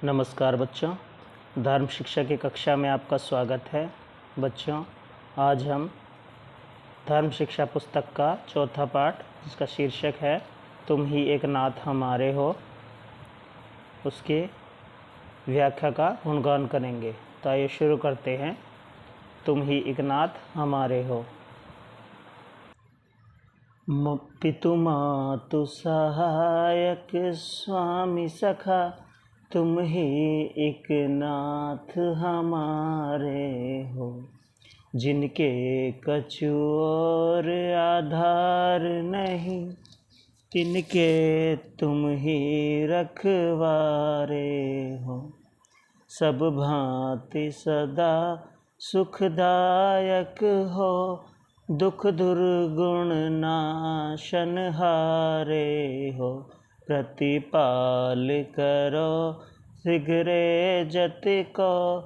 नमस्कार बच्चों, धर्म शिक्षा की कक्षा में आपका स्वागत है। बच्चों, आज हम धर्म शिक्षा पुस्तक का चौथा पाठ, जिसका शीर्षक है तुम ही एक नाथ हमारे हो, उसके व्याख्या का गुणगान करेंगे। तो आइए शुरू करते हैं। तुम ही एक नाथ हमारे हो। पितु मातु सहायक स्वामी सखा, तुम ही एक नाथ हमारे हो। जिनके कछु और आधार नहीं, तिनके तुम ही रखवारे हो। सब भांति सदा सुखदायक हो, दुख दुर्गुण नाशन हारे हो। प्रतिपाल करो शीघ्र जति को,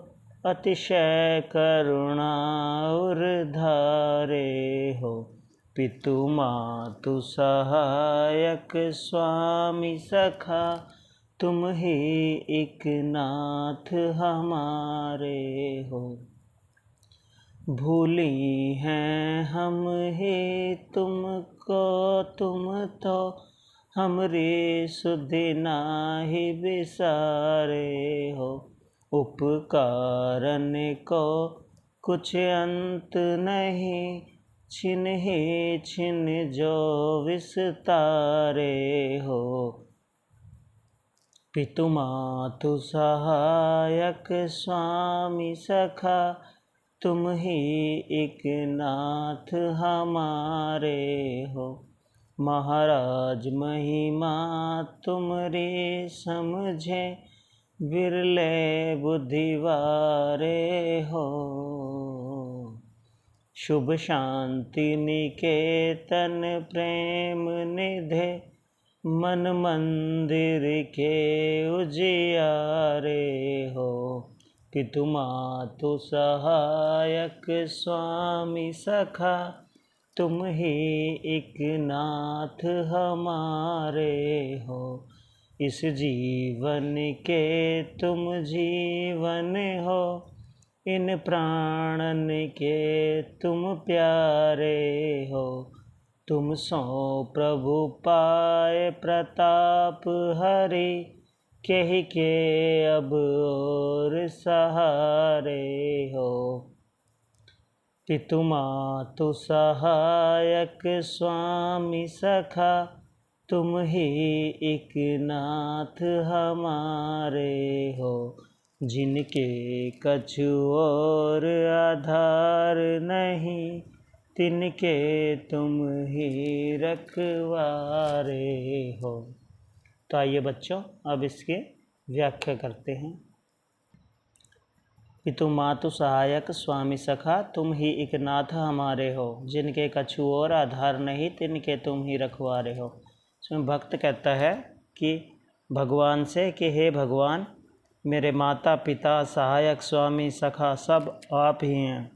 अतिशय करुणा उर्धारे हो। पितु मातु सहायक स्वामी सखा, तुम ही एक नाथ हमारे हो। भूली हैं हम ही तुमको, तुम तो हमरी सुधि नाहि विसारे हो। उपकारन को कुछ अंत नहीं, छिन ही छिन जो विस्तारे हो। पितु मातु सहायक स्वामी सखा, तुम ही एक नाथ हमारे हो। महाराज महिमा तुमरी समझे, विरले बुद्धि वारे हो। शुभ शांति निकेतन प्रेम निधे, मन मंदिर के उजियारे हो। पितु मातु सहायक स्वामी सखा, तुम ही एक नाथ हमारे हो। इस जीवन के तुम जीवन हो, इन प्राणन के तुम प्यारे हो। तुम सो प्रभु पाए प्रताप हरि, कहि के अब और सहारे हो। पितु मातु सहायक स्वामी सखा, तुम ही एक नाथ हमारे हो। जिनके कछु और आधार नहीं, तिनके तुम ही रखवारे हो। तो आइए बच्चों, अब इसके व्याख्या करते हैं। पितु मातु सहायक स्वामी सखा, तुम ही एक नाथ हमारे हो। जिनके कछु और आधार नहीं, तिनके तुम ही रखवारे हो। इसमें भक्त कहता है कि भगवान से कि हे भगवान, मेरे माता पिता सहायक स्वामी सखा सब आप ही हैं।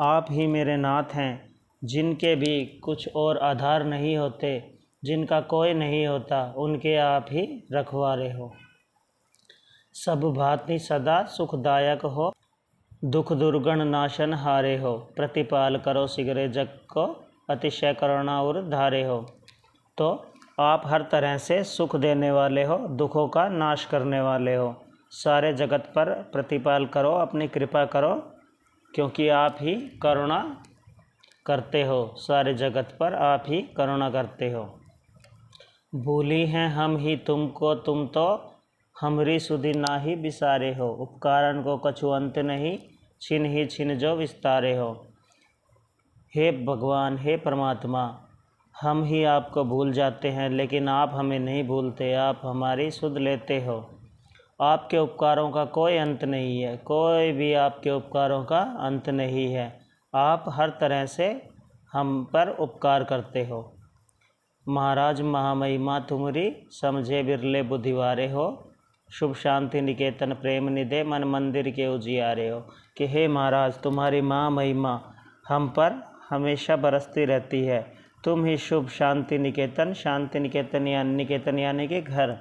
आप ही मेरे नाथ हैं। जिनके भी कुछ और आधार नहीं होते, जिनका कोई नहीं होता, उनके आप ही रखवारे हो। सब भांति सदा सुखदायक हो, दुख दुर्गुण नाशन हारे हो। प्रतिपाल करो शीघ्र जग को, अतिशय करुणा और धारे हो। तो आप हर तरह से सुख देने वाले हो, दुखों का नाश करने वाले हो। सारे जगत पर प्रतिपाल करो, अपनी कृपा करो, क्योंकि आप ही करुणा करते हो। सारे जगत पर आप ही करुणा करते हो। भूली हैं हम ही तुमको, तुम तो हमरी सुधि नाहि विसारे हो। उपकारन को कछु अंत नहीं, छिन ही छिन जो विस्तारे हो। हे भगवान, हे परमात्मा, हम ही आपको भूल जाते हैं, लेकिन आप हमें नहीं भूलते। आप हमारी सुध लेते हो। आपके उपकारों का कोई अंत नहीं है, कोई भी आपके उपकारों का अंत नहीं है। आप हर तरह से हम पर उपकार करते हो। महाराज महामहिमा तुमरी समझे, विरले बुद्धिवारे हो। शुभ शांति निकेतन प्रेम निधे, मन मंदिर के उजियारे हो। कि हे महाराज, तुम्हारी महामहिमा हम पर हमेशा बरसती रहती है। तुम ही शुभ शांति निकेतन यानी कि घर,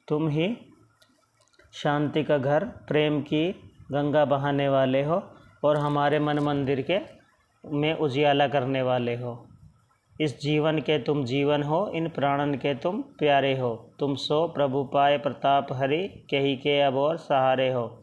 तुम ही शांति का घर, प्रेम की गंगा बहाने वाले हो और हमारे मन मंदिर के में उजियाला करने वाले हो। इस जीवन के तुम जीवन हो, इन प्राणन के तुम प्यारे हो। तुम सो प्रभु पाए प्रताप हरि, कही के अब और सहारे हो।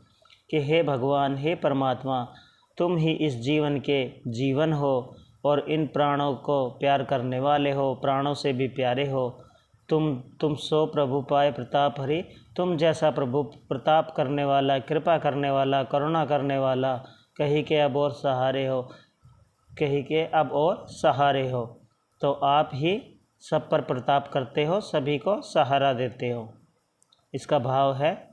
कि हे भगवान, हे परमात्मा, तुम ही इस जीवन के जीवन हो और इन प्राणों को प्यार करने वाले हो, प्राणों से भी प्यारे हो। तुम सो प्रभु पाए प्रताप हरि, तुम जैसा प्रभु प्रताप करने वाला, कृपा करने वाला, करुणा करने वाला, कहीं के अब और सहारे हो, कहीं के अब और सहारे हो। तो आप ही सब पर प्रताप करते हो, सभी को सहारा देते हो। इसका भाव है,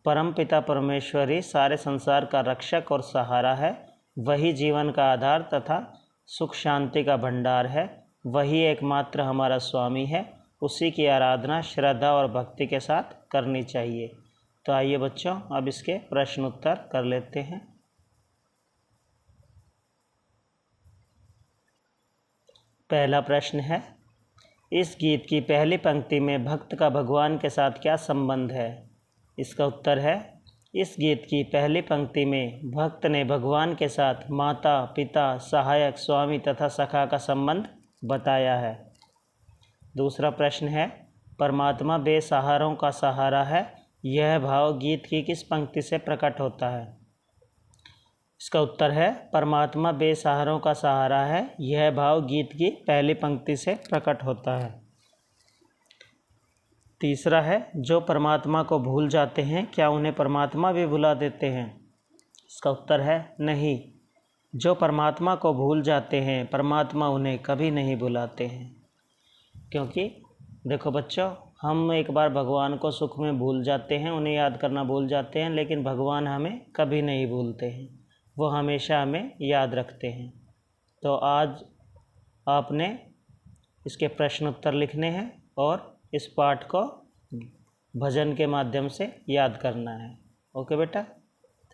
परम पिता परमेश्वर ही सारे संसार का रक्षक और सहारा है। वही जीवन का आधार तथा सुख शांति का भंडार है। वही एकमात्र हमारा स्वामी है। उसी की आराधना श्रद्धा और भक्ति के साथ करनी चाहिए। तो आइए बच्चों, अब इसके प्रश्न उत्तर कर लेते हैं। पहला प्रश्न है, इस गीत की पहली पंक्ति में भक्त का भगवान के साथ क्या संबंध है? इसका उत्तर है, इस गीत की पहली पंक्ति में भक्त ने भगवान के साथ माता, पिता, सहायक, स्वामी तथा सखा का संबंध बताया है। दूसरा प्रश्न है, परमात्मा बेसहारों का सहारा है, यह भाव गीत की किस पंक्ति से प्रकट होता है? इसका उत्तर है, परमात्मा बेसहारों का सहारा है, यह भाव गीत की पहली पंक्ति से प्रकट होता है। तीसरा है, जो परमात्मा को भूल जाते हैं, क्या उन्हें परमात्मा भी भुला देते हैं? इसका उत्तर है, नहीं। जो परमात्मा को भूल जाते हैं, परमात्मा उन्हें कभी नहीं भुलाते हैं। क्योंकि देखो बच्चों, हम एक बार भगवान को सुख में भूल जाते हैं, उन्हें याद करना भूल जाते हैं, लेकिन भगवान हमें कभी नहीं भूलते हैं, वो हमेशा हमें याद रखते हैं। तो आज आपने इसके प्रश्न उत्तर लिखने हैं और इस पाठ को भजन के माध्यम से याद करना है। ओके बेटा,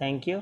थैंक यू।